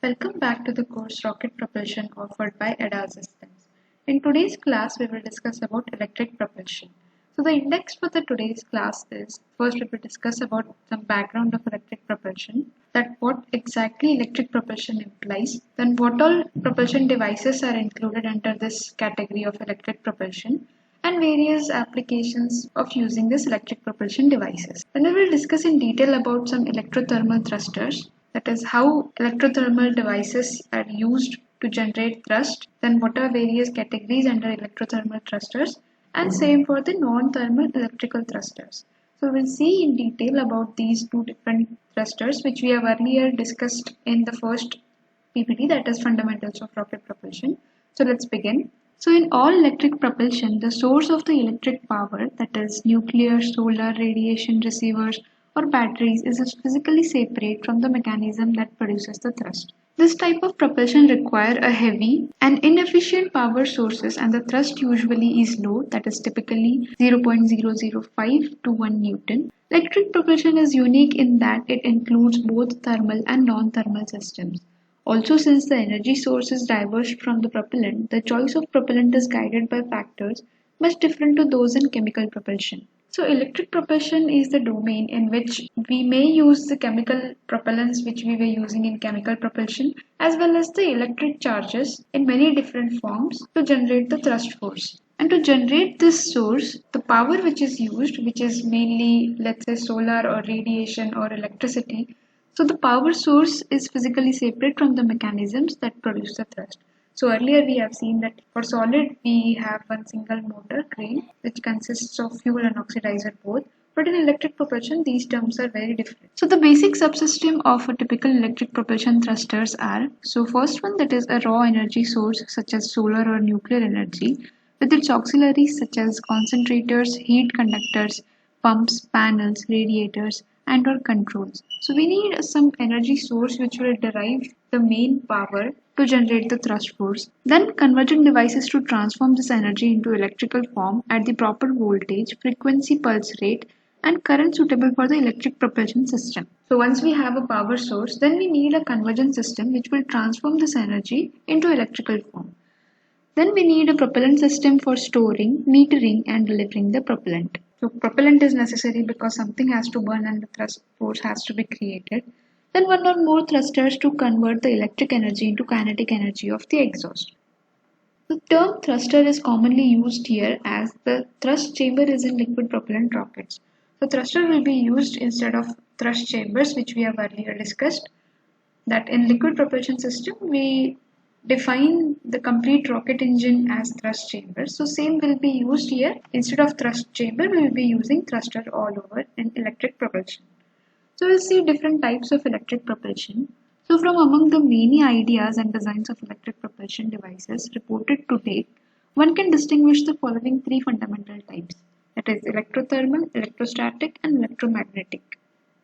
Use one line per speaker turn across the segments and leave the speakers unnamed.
Welcome back to the course Rocket Propulsion offered by EDA Systems. In today's class, we will discuss about electric propulsion. So the index for the today's class is, first we will discuss about some background of electric propulsion, that what exactly electric propulsion implies, then what all propulsion devices are included under this category of electric propulsion, and various applications of using this electric propulsion devices. Then we will discuss in detail about some electrothermal thrusters, that is how electrothermal devices are used to generate thrust, then what are various categories under electrothermal thrusters, and same for the non-thermal electrical thrusters. So we'll see in detail about these two different thrusters which we have earlier discussed in the first PPT, that is fundamentals of rocket propulsion. So let's begin. So in all electric propulsion, the source of the electric power, that is nuclear, solar, radiation receivers or batteries, is physically separate from the mechanism that produces the thrust. This type of propulsion require a heavy and inefficient power sources, and the thrust usually is low, that is typically 0.005 to 1 Newton. Electric propulsion is unique in that it includes both thermal and non-thermal systems. Also, since the energy source is diverse from the propellant, the choice of propellant is guided by factors much different to those in chemical propulsion. So, electric propulsion is the domain in which we may use the chemical propellants which we were using in chemical propulsion, as well as the electric charges in many different forms to generate the thrust force. And to generate this source, the power which is used, which is mainly, let's say, solar or radiation or electricity, so the power source is physically separate from the mechanisms that produce the thrust. So earlier we have seen that for solid we have one single motor crane which consists of fuel and oxidizer both, but in electric propulsion these terms are very different. So the basic subsystem of a typical electric propulsion thrusters are, so first one, that is a raw energy source such as solar or nuclear energy with its auxiliaries such as concentrators, heat conductors, pumps, panels, radiators and or controls. So we need some energy source which will derive the main power to generate the thrust force. Then convergent devices to transform this energy into electrical form at the proper voltage, frequency, pulse rate and current suitable for the electric propulsion system. So once we have a power source, then we need a convergent system which will transform this energy into electrical form. Then we need a propellant system for storing, metering and delivering the propellant. So propellant is necessary because something has to burn and the thrust force has to be created. Then one or more thrusters to convert the electric energy into kinetic energy of the exhaust. The term thruster is commonly used here as the thrust chamber is in liquid propellant rockets. So thruster will be used instead of thrust chambers, which we have earlier discussed, that in liquid propulsion system we define the complete rocket engine as thrust chamber. So same will be used here. Instead of thrust chamber, we will be using thruster all over in electric propulsion. So we'll see different types of electric propulsion. So from among the many ideas and designs of electric propulsion devices reported to date, one can distinguish the following three fundamental types, that is electrothermal, electrostatic and electromagnetic.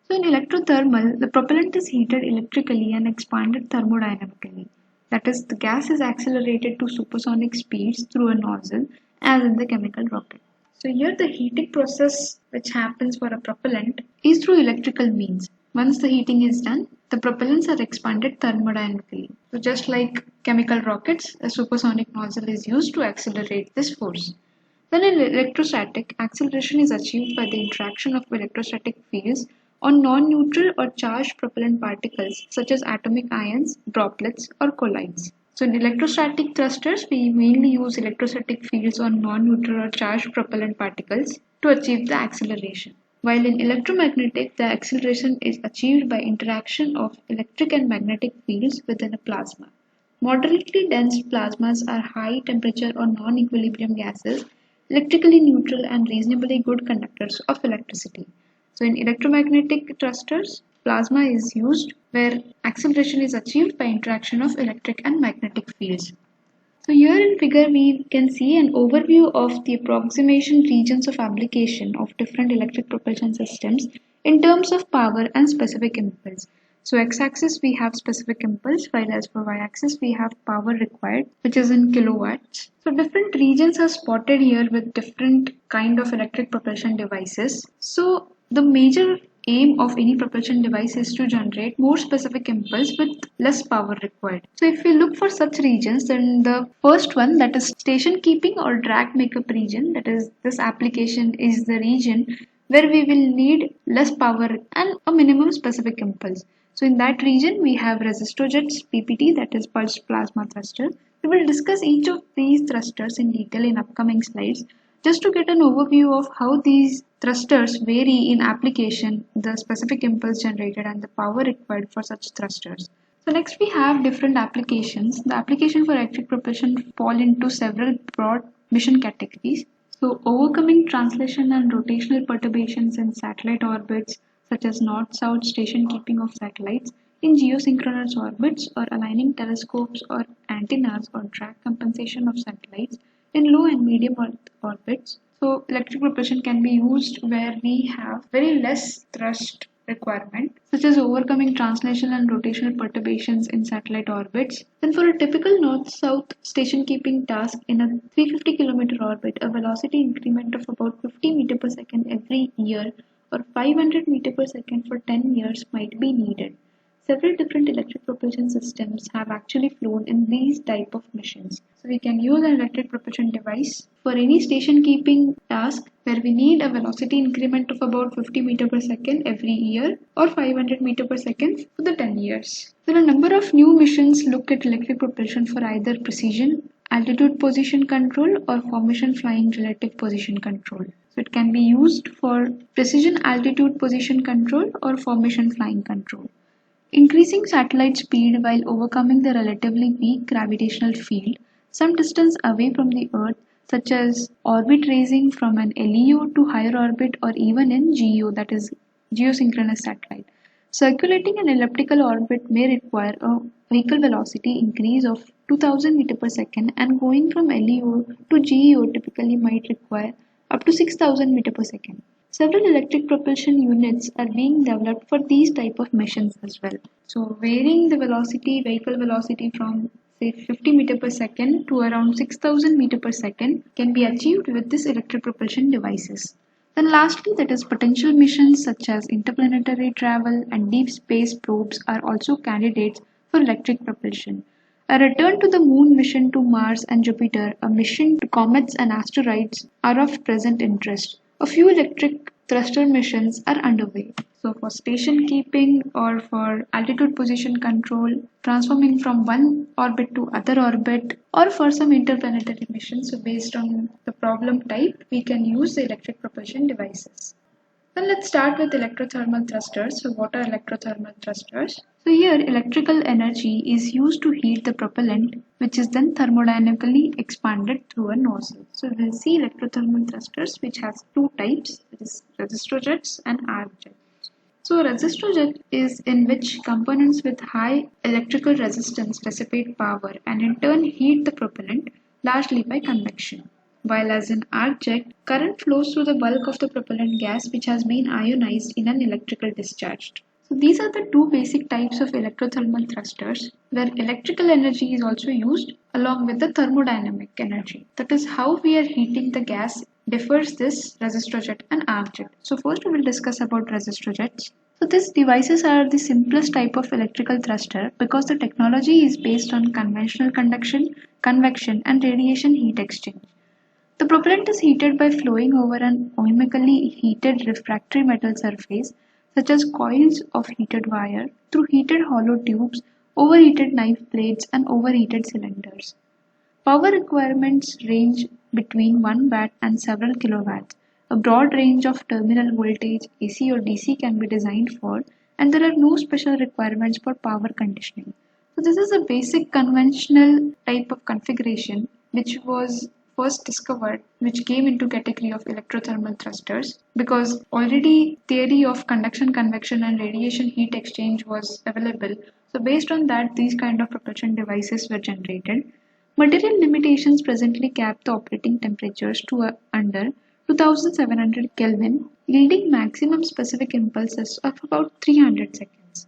So in electrothermal, the propellant is heated electrically and expanded thermodynamically. That is, the gas is accelerated to supersonic speeds through a nozzle as in the chemical rocket. So here the heating process which happens for a propellant is through electrical means. Once the heating is done, the propellants are expanded thermodynamically. So just like chemical rockets, a supersonic nozzle is used to accelerate this force. Then in electrostatic, acceleration is achieved by the interaction of electrostatic fields on non-neutral or charged propellant particles such as atomic ions, droplets or colloids. So in electrostatic thrusters, we mainly use electrostatic fields on non-neutral or charged propellant particles to achieve the acceleration. While in electromagnetic, the acceleration is achieved by interaction of electric and magnetic fields within a plasma. Moderately dense plasmas are high temperature or non-equilibrium gases, electrically neutral and reasonably good conductors of electricity. So in electromagnetic thrusters, plasma is used where acceleration is achieved by interaction of electric and magnetic fields. So here in figure we can see an overview of the approximation regions of application of different electric propulsion systems in terms of power and specific impulse. So x-axis we have specific impulse, while as for y-axis we have power required, which is in kilowatts. So different regions are spotted here with different kind of electric propulsion devices. So the major aim of any propulsion device is to generate more specific impulse with less power required. So if we look for such regions, then the first one, that is station keeping or drag makeup region, that is this application is the region where we will need less power and a minimum specific impulse. So in that region we have resistojets, PPT, that is pulsed plasma thruster. We will discuss each of these thrusters in detail in upcoming slides, just to get an overview of how these thrusters vary in application, the specific impulse generated and the power required for such thrusters. So next we have different applications. The application for electric propulsion fall into several broad mission categories. So overcoming translation and rotational perturbations in satellite orbits, such as north-south station keeping of satellites in geosynchronous orbits, or aligning telescopes or antennas or drag compensation of satellites in low and medium Earth orbits. So electric propulsion can be used where we have very less thrust requirement, such as overcoming translation and rotational perturbations in satellite orbits. Then for a typical north-south station keeping task in a 350-kilometer orbit, a velocity increment of about 50 meter per second every year or 500 meter per second for 10 years might be needed. Several different electric propulsion systems have actually flown in these type of missions. So we can use an electric propulsion device for any station keeping task where we need a velocity increment of about 50 meter per second every year or 500 meter per second for the 10 years. There are a number of new missions look at electric propulsion for either precision, altitude position control or formation flying relative position control. So it can be used for precision altitude position control or formation flying control. Increasing satellite speed while overcoming the relatively weak gravitational field some distance away from the Earth, such as orbit raising from an LEO to higher orbit or even in GEO, that is geosynchronous satellite. Circulating an elliptical orbit may require a vehicle velocity increase of 2000 meter per second, and going from LEO to GEO typically might require up to 6000 meter per second. Several electric propulsion units are being developed for these type of missions as well. So varying the velocity, vehicle velocity from say 50 meter per second to around 6000 meter per second can be achieved with this electric propulsion devices. Then lastly, that is potential missions such as interplanetary travel and deep space probes are also candidates for electric propulsion. A return to the moon mission to Mars and Jupiter, a mission to comets and asteroids are of present interest. A few electric thruster missions are underway. So for station keeping or for altitude position control, transforming from one orbit to other orbit, or for some interplanetary missions, so based on the problem type, we can use the electric propulsion devices. Then let's start with electrothermal thrusters. So what are electrothermal thrusters? So here electrical energy is used to heat the propellant, which is then thermodynamically expanded through a nozzle. So we'll see electrothermal thrusters, which has two types, that is resistojets and arc jets. So resistojet is in which components with high electrical resistance dissipate power and in turn heat the propellant largely by convection. While as in arc jet, current flows through the bulk of the propellant gas which has been ionized in an electrical discharge. So these are the two basic types of electrothermal thrusters where electrical energy is also used along with the thermodynamic energy. That is how we are heating the gas differs this resistojet and arc jet. So first we will discuss about resistojets. So these devices are the simplest type of electrical thruster because the technology is based on conventional conduction, convection and radiation heat exchange. The propellant is heated by flowing over an ohmically heated refractory metal surface, such as coils of heated wire, through heated hollow tubes, overheated knife blades, and overheated cylinders. Power requirements range between 1 watt and several kilowatts. A broad range of terminal voltage, AC or DC, can be designed for, and there are no special requirements for power conditioning. So this is a basic conventional type of configuration which was first discovered, which came into category of electrothermal thrusters because already theory of conduction, convection and radiation heat exchange was available. So based on that, these kind of propulsion devices were generated. Material limitations presently cap the operating temperatures to under 2700 Kelvin, yielding maximum specific impulses of about 300 seconds.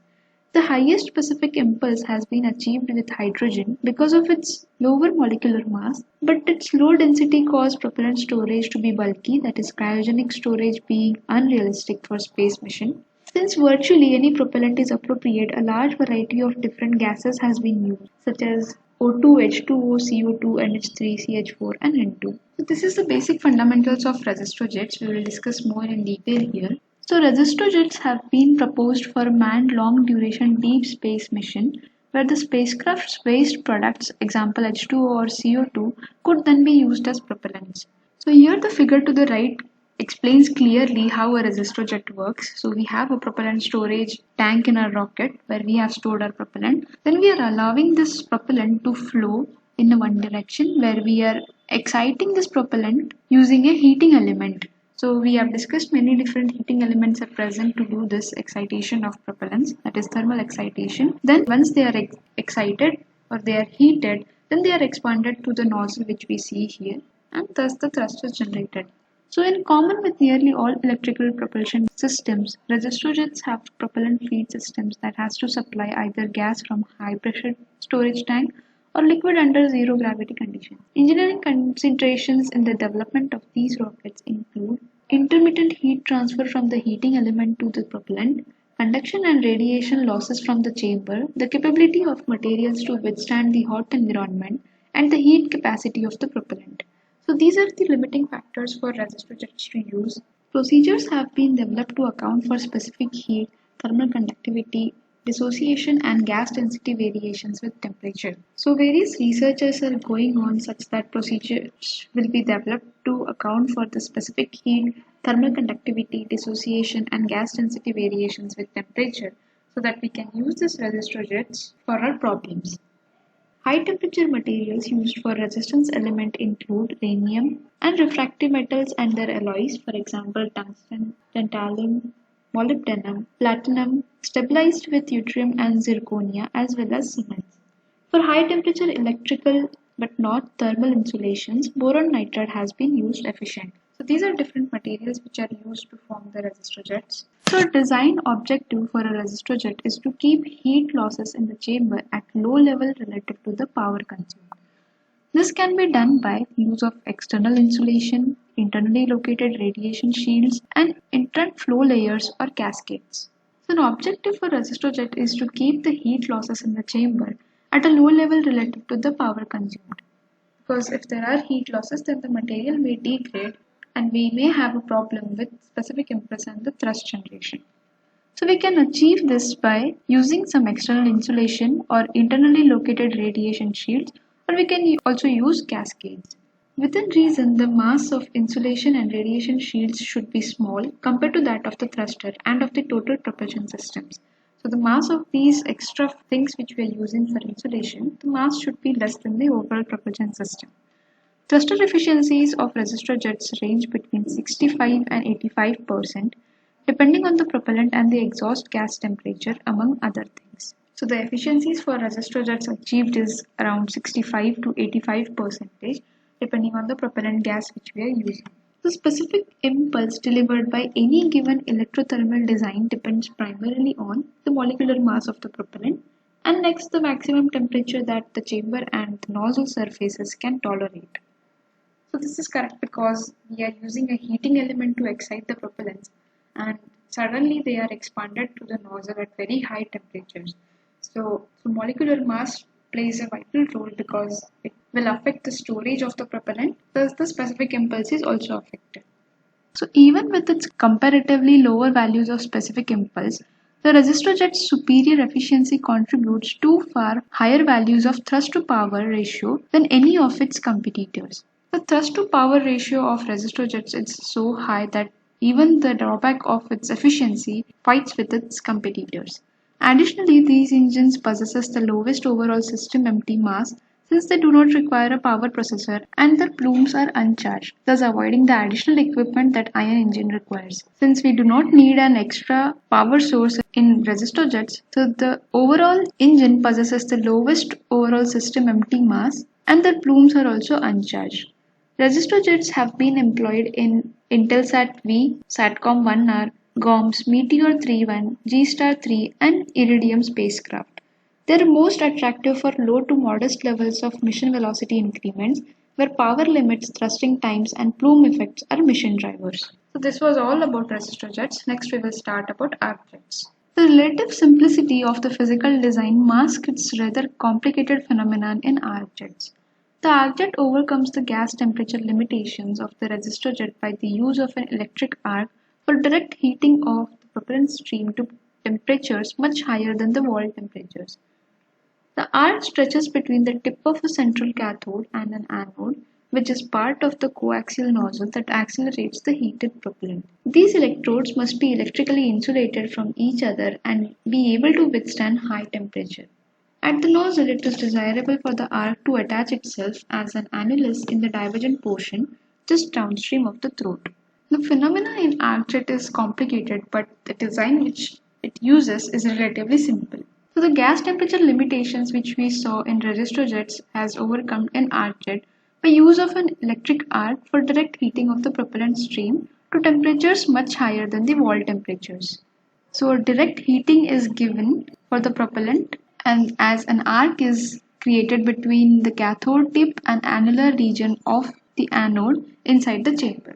The highest specific impulse has been achieved with hydrogen because of its lower molecular mass, but its low density caused propellant storage to be bulky, that is cryogenic storage being unrealistic for space mission. Since virtually any propellant is appropriate, a large variety of different gases has been used, such as O2, H2O, CO2, NH3, CH4, and N2. So this is the basic fundamentals of resistor We will discuss more in detail here. So resistor have been proposed for a manned long duration deep space mission where the spacecraft's waste products, example H2O or CO2, could then be used as propellants. So here the figure to the right explains clearly how a resistor jet works. So we have a propellant storage tank in our rocket where we have stored our propellant. Then we are allowing this propellant to flow in one direction where we are exciting this propellant using a heating element. So we have discussed many different heating elements are present to do this excitation of propellants, that is thermal excitation. Then once they are excited or they are heated, then they are expanded to the nozzle which we see here, and thus the thrust is generated. So in common with nearly all electrical propulsion systems, resistor jets have propellant feed systems that has to supply either gas from high pressure storage tank or liquid under zero gravity conditions. Engineering considerations in the development of these rockets include intermittent heat transfer from the heating element to the propellant, conduction and radiation losses from the chamber, the capability of materials to withstand the hot environment, and the heat capacity of the propellant. So these are the limiting factors for resistor jets to use. Procedures have been developed to account for specific heat, thermal conductivity, dissociation and gas density variations with temperature. So various researches are going on such that procedures will be developed to account for the specific heat, thermal conductivity, dissociation and gas density variations with temperature so that we can use these resistor jets for our problems. High temperature materials used for resistance element include rhenium and refractive metals and their alloys, for example tungsten, tantalum, molybdenum, platinum, stabilized with yttrium and zirconia as well as cements. For high temperature electrical but not thermal insulations, boron nitride has been used efficient. So these are different materials which are used to form the resistor jets. So design objective for a resistor jet is to keep heat losses in the chamber at low level relative to the power consumed. This can be done by use of external insulation, internally located radiation shields, and entrant flow layers or cascades. So an objective for resistor jet is to keep the heat losses in the chamber at a low level relative to the power consumed. Because if there are heat losses, then the material may degrade and we may have a problem with specific impulse and the thrust generation. So we can achieve this by using some external insulation or internally located radiation shields, or we can also use cascades. Within reason, the mass of insulation and radiation shields should be small compared to that of the thruster and of the total propulsion systems. So the mass of these extra things which we are using for insulation, the mass should be less than the overall propulsion system. Thruster efficiencies of resistor jets range between 65 and 85% depending on the propellant and the exhaust gas temperature among other things. So the efficiencies for resistor jets achieved is around 65 to 85% depending on the propellant gas which we are using. The specific impulse delivered by any given electrothermal design depends primarily on the molecular mass of the propellant and next the maximum temperature that the chamber and the nozzle surfaces can tolerate. So this is correct because we are using a heating element to excite the propellants and suddenly they are expanded to the nozzle at very high temperatures. So molecular mass plays a vital role because it will affect the storage of the propellant, thus the specific impulse is also affected. So even with its comparatively lower values of specific impulse, the resistor jet's superior efficiency contributes to far higher values of thrust to power ratio than any of its competitors. The thrust to power ratio of resistor jets is so high that even the drawback of its efficiency fights with its competitors. Additionally, these engines possess the lowest overall system empty mass since they do not require a power processor and their plumes are uncharged, thus avoiding the additional equipment that iron engine requires. Since we do not need an extra power source in resistor jets, so the overall engine possesses the lowest overall system empty mass and their plumes are also uncharged. Resistor jets have been employed in Intelsat V, Satcom 1R, GOMS, Meteor 3-1, G-Star 3 and Iridium spacecraft. They are most attractive for low to modest levels of mission velocity increments where power limits, thrusting times and plume effects are mission drivers. So this was all about resistor jets. Next we will start about arc jets. The relative simplicity of the physical design masks its rather complicated phenomenon in arc jets. The arc jet overcomes the gas temperature limitations of the resistor jet by the use of an electric arc for direct heating of the propellant stream to temperatures much higher than the wall temperatures. The arc stretches between the tip of a central cathode and an anode, which is part of the coaxial nozzle that accelerates the heated propellant. These electrodes must be electrically insulated from each other and be able to withstand high temperature. At the nozzle, it is desirable for the arc to attach itself as an annulus in the divergent portion just downstream of the throat. The phenomena in arc jet is complicated, but the design which it uses is relatively simple. So the gas temperature limitations which we saw in resistor jets has overcome in arc jet by use of an electric arc for direct heating of the propellant stream to temperatures much higher than the wall temperatures. So direct heating is given for the propellant and as an arc is created between the cathode tip and annular region of the anode inside the chamber.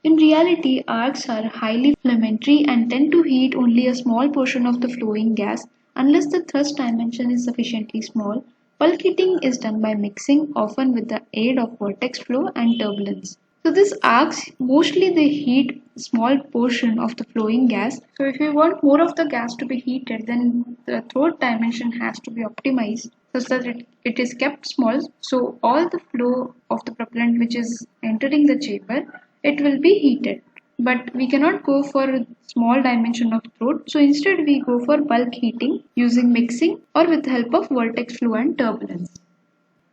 In reality, arcs are highly flammatory and tend to heat only a small portion of the flowing gas unless the thrust dimension is sufficiently small. Bulk heating is done by mixing, often with the aid of vortex flow and turbulence. So these arcs mostly they heat a small portion of the flowing gas. So if you want more of the gas to be heated, then the throat dimension has to be optimized such that it is kept small. So all the flow of the propellant which is entering the chamber it will be heated. But we cannot go for a small dimension of throat, so instead we go for bulk heating using mixing or with the help of vortex flow and turbulence.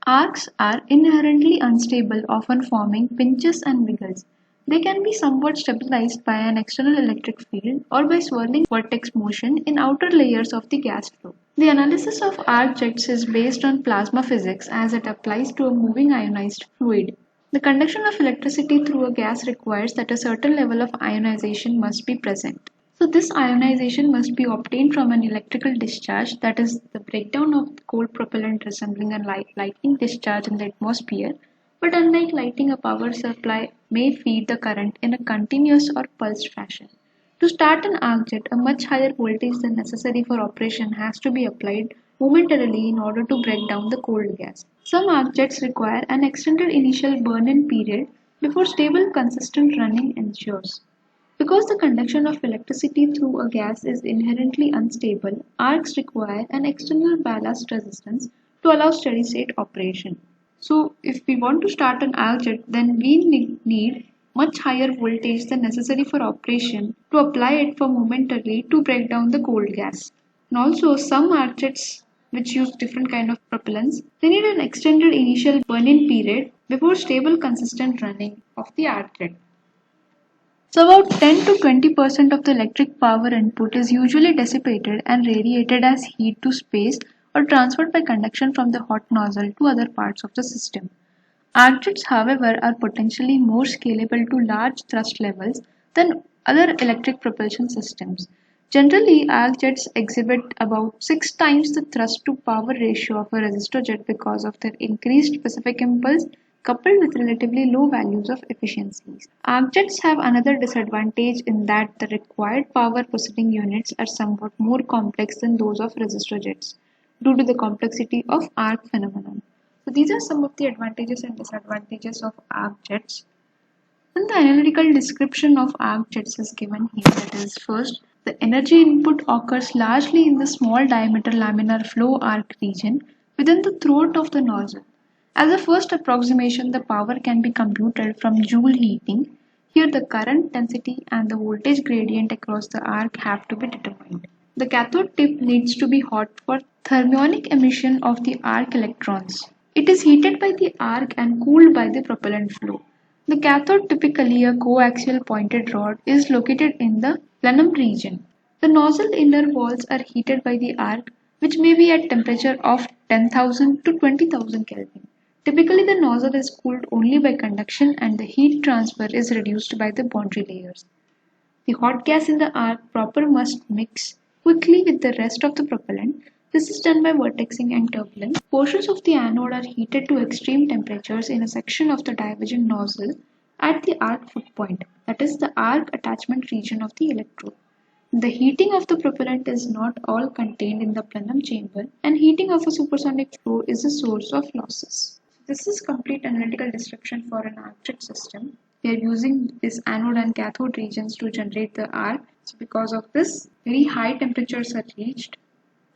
Arcs are inherently unstable, often forming pinches and wiggles. They can be somewhat stabilized by an external electric field or by swirling vortex motion in outer layers of the gas flow. The analysis of arc jets is based on plasma physics as it applies to a moving ionized fluid. The conduction of electricity through a gas requires that a certain level of ionization must be present. So this ionization must be obtained from an electrical discharge, that is the breakdown of the cold propellant resembling a lightning discharge in the atmosphere, but unlike lighting a power supply may feed the current in a continuous or pulsed fashion. To start an arc jet, a much higher voltage than necessary for operation has to be applied momentarily in order to break down the cold gas. Some arc jets require an extended initial burn-in period before stable, consistent running ensures. Because the conduction of electricity through a gas is inherently unstable, arcs require an external ballast resistance to allow steady-state operation. So, if we want to start an arc jet, then we need much higher voltage than necessary for operation to apply it for momentarily to break down the cold gas. And also some arc jets which use different kind of propellants, they need an extended initial burn-in period before stable consistent running of the arc jet. So about 10 to 20% of the electric power input is usually dissipated and radiated as heat to space or transferred by conduction from the hot nozzle to other parts of the system. Arc jets, however, are potentially more scalable to large thrust levels than other electric propulsion systems. Generally, arc jets exhibit about 6 times the thrust to power ratio of a resistor jet because of their increased specific impulse coupled with relatively low values of efficiencies. Arc jets have another disadvantage in that the required power processing units are somewhat more complex than those of resistor jets due to the complexity of arc phenomenon. So these are some of the advantages and disadvantages of arc jets. And the analytical description of arc jets is given here. That is, first, the energy input occurs largely in the small diameter laminar flow arc region within the throat of the nozzle. As a first approximation, the power can be computed from Joule heating. Here the current density and the voltage gradient across the arc have to be determined. The cathode tip needs to be hot for thermionic emission of the arc electrons. It is heated by the arc and cooled by the propellant flow. The cathode, typically a coaxial pointed rod, is located in the plenum region. The nozzle inner walls are heated by the arc, which may be at temperature of 10,000 to 20,000 Kelvin. Typically, the nozzle is cooled only by conduction and the heat transfer is reduced by the boundary layers. The hot gas in the arc proper must mix quickly with the rest of the propellant. This is done by vortexing and turbulence. Portions of the anode are heated to extreme temperatures in a section of the divergent nozzle at the arc foot point, that is the arc attachment region of the electrode. The heating of the propellant is not all contained in the plenum chamber, and heating of a supersonic flow is a source of losses. This is complete analytical description for an electric system. We are using this anode and cathode regions to generate the arc. So because of this, very high temperatures are reached,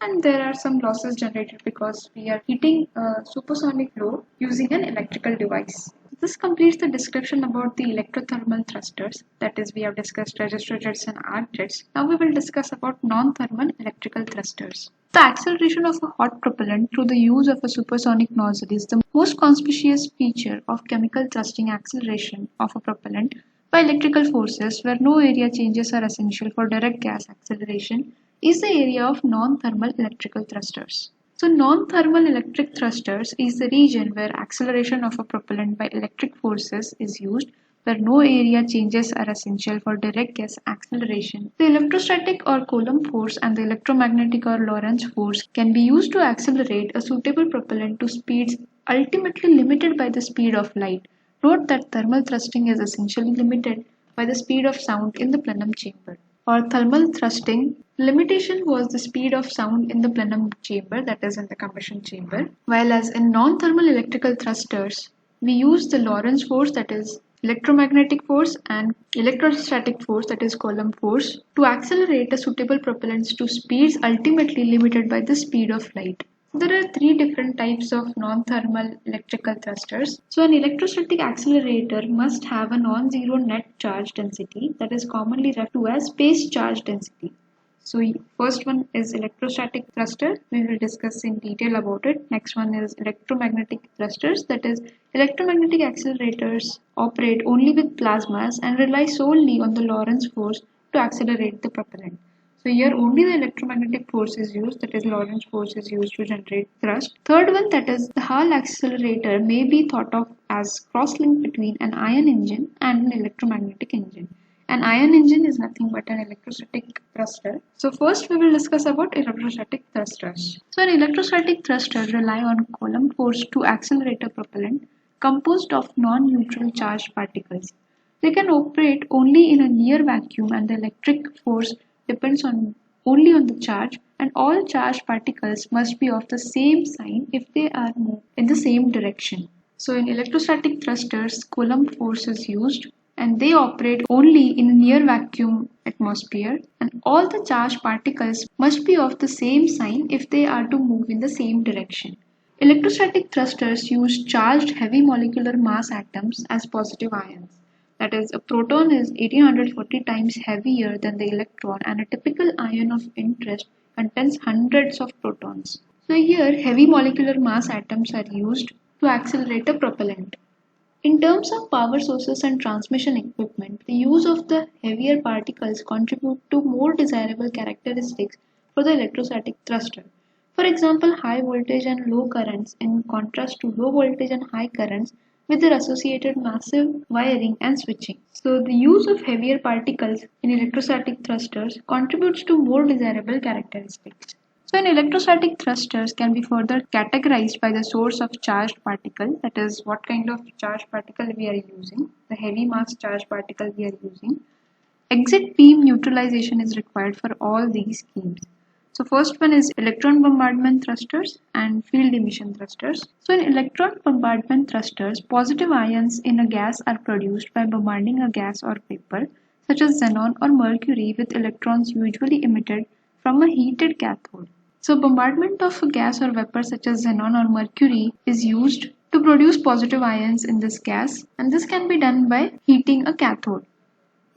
and there are some losses generated because we are heating a supersonic flow using an electrical device. This completes the description about the electrothermal thrusters, that is, we have discussed resistor jets and arc jets. Now we will discuss about non-thermal electrical thrusters. The acceleration of a hot propellant through the use of a supersonic nozzle is the most conspicuous feature of chemical thrusting. Acceleration of a propellant by electrical forces where no area changes are essential for direct gas acceleration is the area of non-thermal electrical thrusters. So non-thermal electric thrusters is the region where acceleration of a propellant by electric forces is used, where no area changes are essential for direct gas acceleration. The electrostatic or Coulomb force and the electromagnetic or Lorentz force can be used to accelerate a suitable propellant to speeds ultimately limited by the speed of light. Note that thermal thrusting is essentially limited by the speed of sound in the plenum chamber. For thermal thrusting, limitation was the speed of sound in the plenum chamber, that is in the combustion chamber, while as in non-thermal electrical thrusters, we use the Lorentz force, that is electromagnetic force, and electrostatic force, that is Coulomb force, to accelerate a suitable propellants to speeds ultimately limited by the speed of light. There are three different types of non-thermal electrical thrusters. So an electrostatic accelerator must have a non-zero net charge density, that is commonly referred to as space charge density. So first one is electrostatic thruster. We will discuss in detail about it. Next one is electromagnetic thrusters. That is, electromagnetic accelerators operate only with plasmas and rely solely on the Lorentz force to accelerate the propellant. So here only the electromagnetic force is used, that is Lorentz force is used to generate thrust. Third one, that is the Hall accelerator, may be thought of as cross-link between an ion engine and an electromagnetic engine. An ion engine is nothing but an electrostatic thruster. So first we will discuss about electrostatic thrusters. So an electrostatic thruster rely on Coulomb force to accelerate a propellant composed of non-neutral charged particles. They can operate only in a near vacuum, and the electric force depends only on the charge, and all charged particles must be of the same sign if they are moved in the same direction. So in electrostatic thrusters, Coulomb force is used, and they operate only in a near vacuum atmosphere, and all the charged particles must be of the same sign if they are to move in the same direction. Electrostatic thrusters use charged heavy molecular mass atoms as positive ions. That is, a proton is 1840 times heavier than the electron, and a typical ion of interest contains hundreds of protons. So here heavy molecular mass atoms are used to accelerate a propellant. In terms of power sources and transmission equipment, the use of the heavier particles contribute to more desirable characteristics for the electrostatic thruster. For example, high voltage and low currents in contrast to low voltage and high currents with their associated massive wiring and switching. So the use of heavier particles in electrostatic thrusters contributes to more desirable characteristics. So an electrostatic thrusters can be further categorized by the source of charged particle, that is what kind of charged particle we are using, the heavy mass charged particle we are using. Exit beam neutralization is required for all these schemes. So first one is electron bombardment thrusters and field emission thrusters. So in electron bombardment thrusters, positive ions in a gas are produced by bombarding a gas or vapor such as xenon or mercury with electrons usually emitted from a heated cathode. So bombardment of a gas or vapor such as xenon or mercury is used to produce positive ions in this gas, and this can be done by heating a cathode.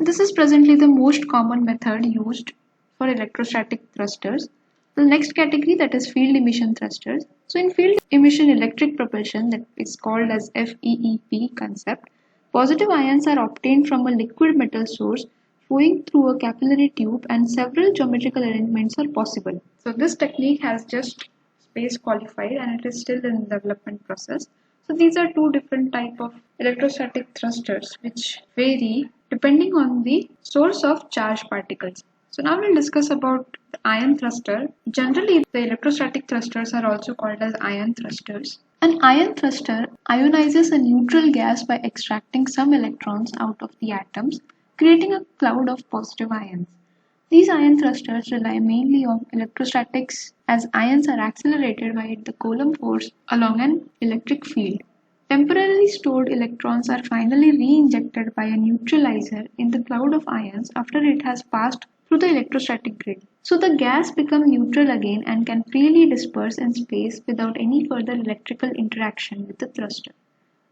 This is presently the most common method used for electrostatic thrusters. The next category, that is field emission thrusters. So in field emission electric propulsion, that is called as FEEP concept, positive ions are obtained from a liquid metal source flowing through a capillary tube, and several geometrical arrangements are possible. So this technique has just space qualified and it is still in the development process. So these are two different type of electrostatic thrusters which vary depending on the source of charged particles. So now we'll discuss about the ion thruster. Generally, the electrostatic thrusters are also called as ion thrusters. An ion thruster ionizes a neutral gas by extracting some electrons out of the atoms, creating a cloud of positive ions. These ion thrusters rely mainly on electrostatics as ions are accelerated by the Coulomb force along an electric field. Temporarily stored electrons are finally re-injected by a neutralizer in the cloud of ions after it has passed through the electrostatic grid. So the gas becomes neutral again and can freely disperse in space without any further electrical interaction with the thruster.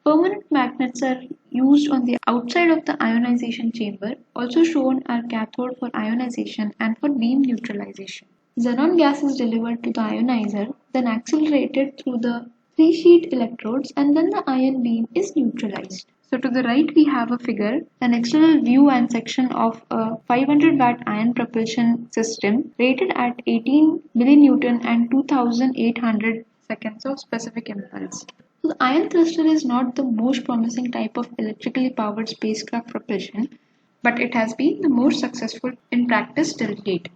Permanent magnets are used on the outside of the ionization chamber, also shown are cathode for ionization and for beam neutralization. Xenon gas is delivered to the ionizer, then accelerated through the three sheet electrodes, and then the ion beam is neutralized. So to the right we have a figure, an external view and section of a 500 watt ion propulsion system rated at 18 millinewton and 2800 seconds of specific impulse. So the ion thruster is not the most promising type of electrically powered spacecraft propulsion, but it has been the most successful in practice till date.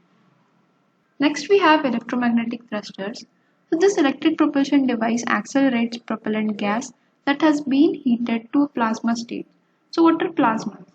Next we have electromagnetic thrusters. So this electric propulsion device accelerates propellant gas that has been heated to a plasma state. So what are plasmas?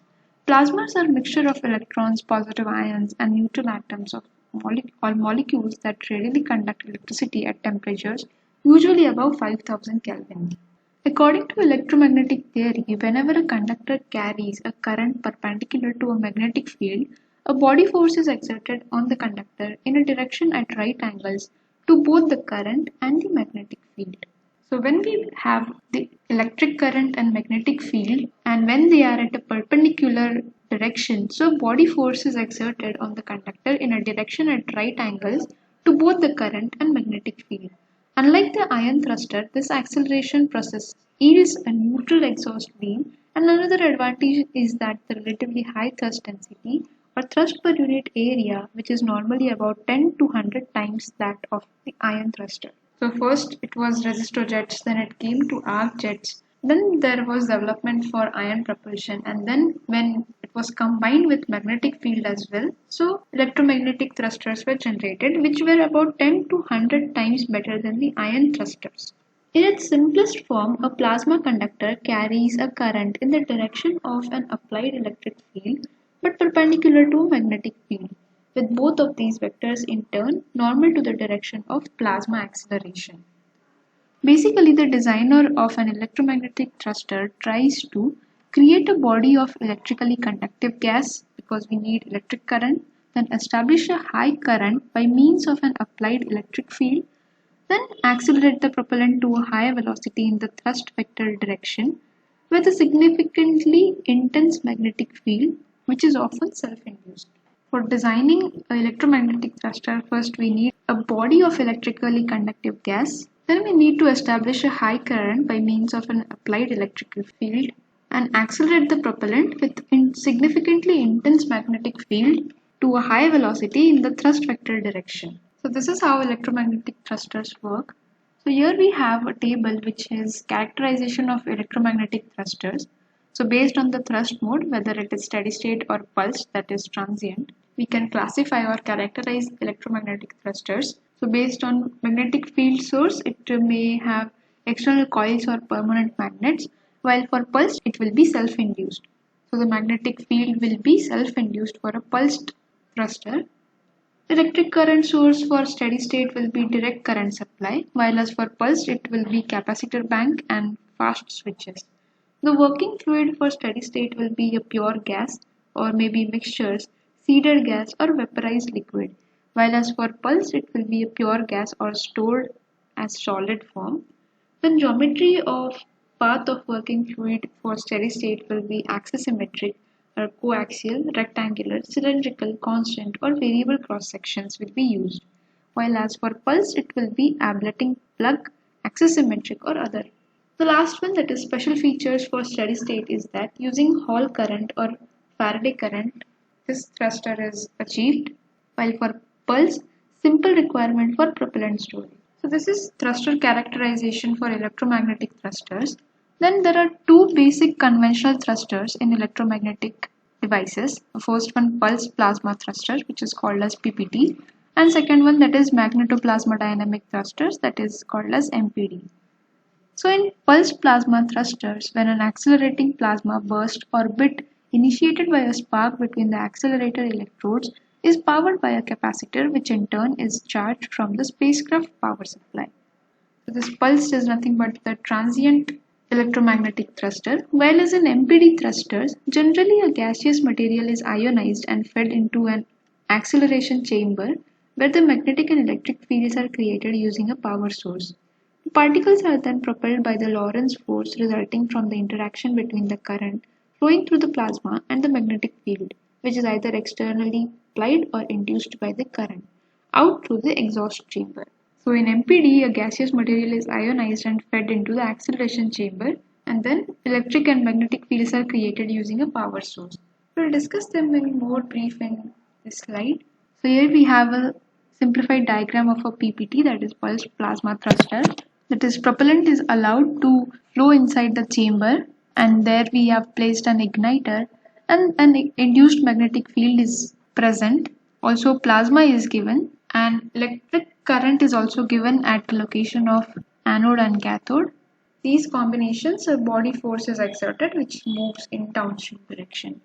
Plasmas are a mixture of electrons, positive ions and neutral atoms of molecules that readily conduct electricity at temperatures usually above 5000 Kelvin. According to electromagnetic theory, whenever a conductor carries a current perpendicular to a magnetic field, a body force is exerted on the conductor in a direction at right angles to both the current and the magnetic field. So when we have the electric current and magnetic field and when they are at a perpendicular direction, so body force is exerted on the conductor in a direction at right angles to both the current and magnetic field. Unlike the ion thruster, this acceleration process yields a neutral exhaust beam, and another advantage is that the relatively high thrust density or thrust per unit area, which is normally about 10 to 100 times that of the ion thruster. So first it was resistor jets, then it came to arc jets, then there was development for ion propulsion, and then when it was combined with magnetic field as well, so electromagnetic thrusters were generated, which were about 10 to 100 times better than the ion thrusters. In its simplest form, a plasma conductor carries a current in the direction of an applied electric field but perpendicular to a magnetic field, with both of these vectors in turn normal to the direction of plasma acceleration. Basically, the designer of an electromagnetic thruster tries to create a body of electrically conductive gas because we need electric current, then establish a high current by means of an applied electric field, then accelerate the propellant to a higher velocity in the thrust vector direction with a significantly intense magnetic field, which is often self-induced. For designing an electromagnetic thruster, first we need a body of electrically conductive gas. Then we need to establish a high current by means of an applied electrical field and accelerate the propellant with a significantly intense magnetic field to a high velocity in the thrust vector direction. So this is how electromagnetic thrusters work. So here we have a table which is characterization of electromagnetic thrusters. So based on the thrust mode, whether it is steady state or pulsed, that is transient, we can classify or characterize electromagnetic thrusters. So based on magnetic field source, it may have external coils or permanent magnets, while for pulsed, it will be self-induced. So the magnetic field will be self-induced for a pulsed thruster. Electric current source for steady state will be direct current supply, while as for pulsed, it will be capacitor bank and fast switches. The working fluid for steady state will be a pure gas or maybe mixtures, seeded gas or vaporized liquid, while as for pulse it will be a pure gas or stored as solid form. The geometry of path of working fluid for steady state will be axisymmetric or coaxial, rectangular, cylindrical, constant or variable cross sections will be used, while as for pulse it will be ablating plug, axisymmetric or other. The last one, that is special features for steady state, is that using Hall current or Faraday current, this thruster is achieved, while for pulse, simple requirement for propellant storage. So this is thruster characterization for electromagnetic thrusters. Then there are two basic conventional thrusters in electromagnetic devices. The first one, pulse plasma thruster, which is called as PPT, and second one, that is magnetoplasma dynamic thrusters, that is called as MPD. So in pulsed plasma thrusters, when an accelerating plasma burst or bit initiated by a spark between the accelerator electrodes is powered by a capacitor which in turn is charged from the spacecraft power supply. So this pulse is nothing but the transient electromagnetic thruster, while as in MPD thrusters, generally a gaseous material is ionized and fed into an acceleration chamber where the magnetic and electric fields are created using a power source. The particles are then propelled by the Lorentz force resulting from the interaction between the current flowing through the plasma and the magnetic field, which is either externally applied or induced by the current, out through the exhaust chamber. So in MPD, a gaseous material is ionized and fed into the acceleration chamber, and then electric and magnetic fields are created using a power source. We'll discuss them in more brief in this slide. So here we have a simplified diagram of a PPT, that is pulsed plasma thruster. That is, propellant is allowed to flow inside the chamber, and there we have placed an igniter, and an induced magnetic field is present. Also plasma is given, and electric current is also given at the location of anode and cathode. These combinations, a body force is exerted which moves in downstream direction.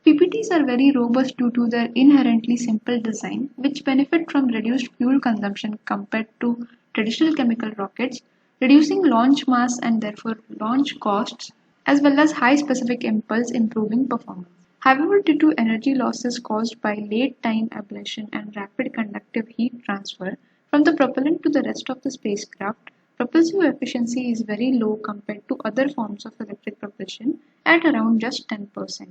PPTs are very robust due to their inherently simple design, which benefit from reduced fuel consumption compared to traditional chemical rockets, reducing launch mass and therefore launch costs, as well as high specific impulse improving performance. However, due to energy losses caused by late time ablation and rapid conductive heat transfer from the propellant to the rest of the spacecraft, propulsive efficiency is very low compared to other forms of electric propulsion at around just 10%.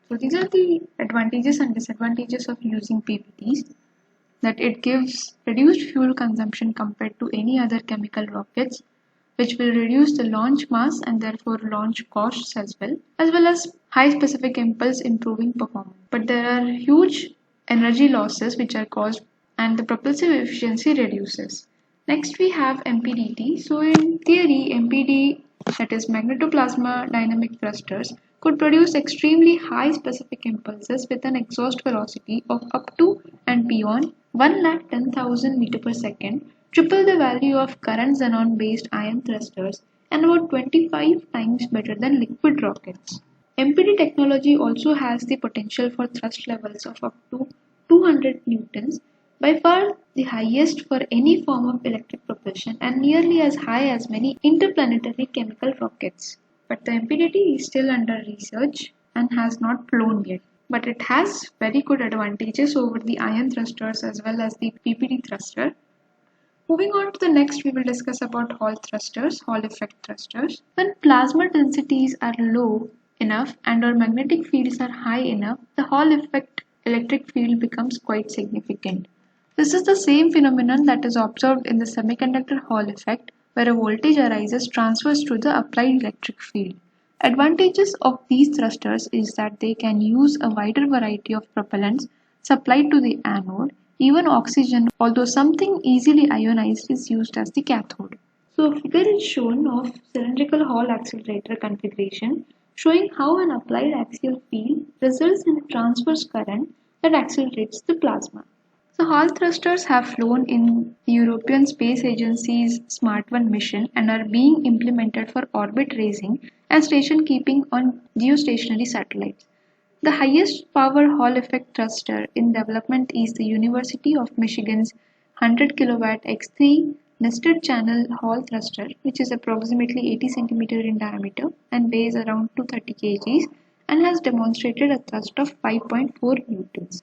So these are the advantages and disadvantages of using PPTs, that it gives reduced fuel consumption compared to any other chemical rockets, which will reduce the launch mass and therefore launch costs as well as high specific impulse improving performance. But there are huge energy losses which are caused and the propulsive efficiency reduces. Next we have MPDT. So in theory, MPD, that is magnetoplasma dynamic thrusters, could produce extremely high specific impulses with an exhaust velocity of up to and beyond 110,000 meter per second, triple the value of current xenon based ion thrusters, and about 25 times better than liquid rockets. MPD technology also has the potential for thrust levels of up to 200 newtons, by far the highest for any form of electric propulsion and nearly as high as many interplanetary chemical rockets. But the MPDT is still under research and has not flown yet. But it has very good advantages over the ion thrusters as well as the PPD thruster. Moving on to the next, we will discuss about Hall thrusters, Hall effect thrusters. When plasma densities are low enough and our magnetic fields are high enough, the Hall effect electric field becomes quite significant. This is the same phenomenon that is observed in the semiconductor Hall effect, where a voltage arises transfers to the applied electric field. Advantages of these thrusters is that they can use a wider variety of propellants supplied to the anode, even oxygen, although something easily ionized is used as the cathode. So a figure is shown of cylindrical Hall accelerator configuration showing how an applied axial field results in a transverse current that accelerates the plasma. So Hall thrusters have flown in the European Space Agency's Smart 1 mission and are being implemented for orbit raising and station keeping on geostationary satellites. The highest power Hall effect thruster in development is the University of Michigan's 100 kilowatt X3 nested channel Hall thruster, which is approximately 80 cm in diameter and weighs around 230 kg and has demonstrated a thrust of 5.4 newtons.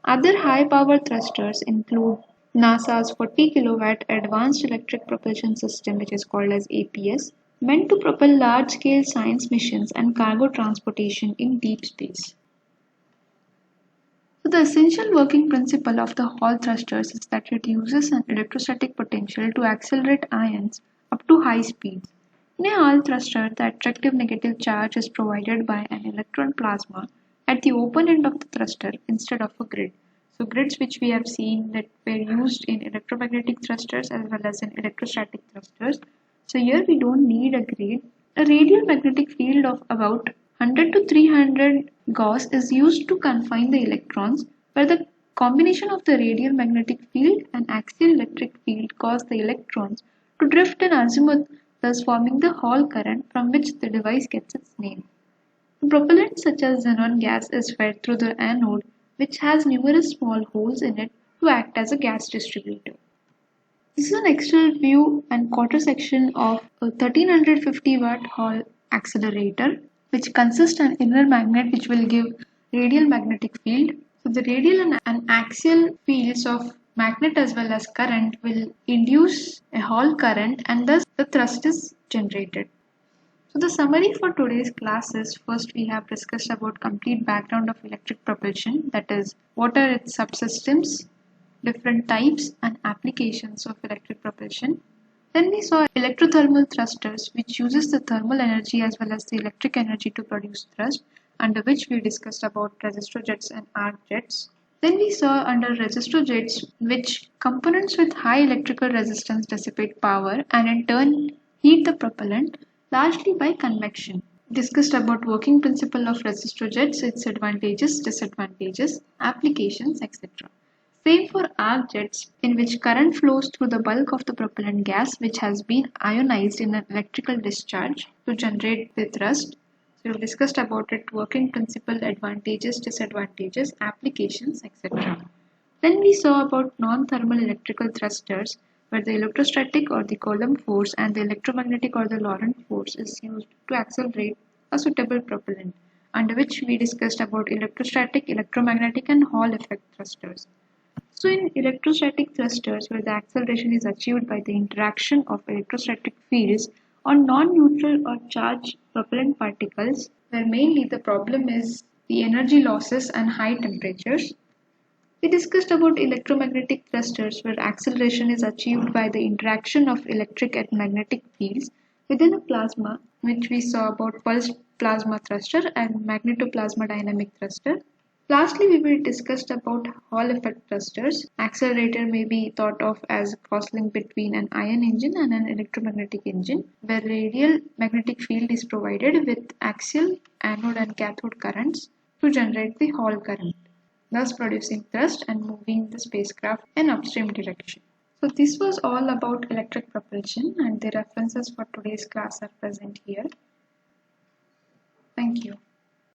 Other high-power thrusters include NASA's 40 kilowatt Advanced Electric Propulsion System, which is called as APS, meant to propel large-scale science missions and cargo transportation in deep space. So the essential working principle of the Hall thrusters is that it uses an electrostatic potential to accelerate ions up to high speeds. In a Hall thruster, the attractive negative charge is provided by an electron plasma at the open end of the thruster instead of a grid. So grids which we have seen that were used in electromagnetic thrusters as well as in electrostatic thrusters. So here we don't need a grid. A radial magnetic field of about 100 to 300 Gauss is used to confine the electrons, where the combination of the radial magnetic field and axial electric field cause the electrons to drift in azimuth thus forming the Hall current from which the device gets its name. The propellant such as xenon gas is fed through the anode, which has numerous small holes in it to act as a gas distributor. This is an external view and quarter section of a 1350-watt Hall accelerator, which consists an inner magnet which will give radial magnetic field. So the radial and axial fields of magnet as well as current will induce a Hall current, and thus the thrust is generated. So the summary for today's class is, first we have discussed about complete background of electric propulsion, that is what are its subsystems, different types and applications of electric propulsion. Then we saw electrothermal thrusters, which uses the thermal energy as well as the electric energy to produce thrust, under which we discussed about resistor jets and arc jets. Then we saw under resistor jets which components with high electrical resistance dissipate power and in turn heat the propellant largely by convection. Discussed about working principle of resistor jets, its advantages, disadvantages, applications, etc. Same for arc jets, in which current flows through the bulk of the propellant gas which has been ionized in an electrical discharge to generate the thrust. So we discussed about it, working principle, advantages, disadvantages, applications, etc. Then we saw about non-thermal electrical thrusters, where the electrostatic or the Coulomb force and the electromagnetic or the Lorentz force is used to accelerate a suitable propellant, under which we discussed about electrostatic, electromagnetic and Hall effect thrusters. So in electrostatic thrusters, where the acceleration is achieved by the interaction of electrostatic fields on non-neutral or charged propellant particles, where mainly the problem is the energy losses and high temperatures. We discussed about electromagnetic thrusters, where acceleration is achieved by the interaction of electric and magnetic fields within a plasma, which we saw about pulsed plasma thruster and magnetoplasma dynamic thruster. Lastly, we will discuss about Hall effect thrusters. Accelerator may be thought of as a cross-link between an ion engine and an electromagnetic engine, where radial magnetic field is provided with axial anode and cathode currents to generate the Hall current, thus producing thrust and moving the spacecraft in upstream direction. So this was all about electric propulsion, and the references for today's class are present here. Thank you.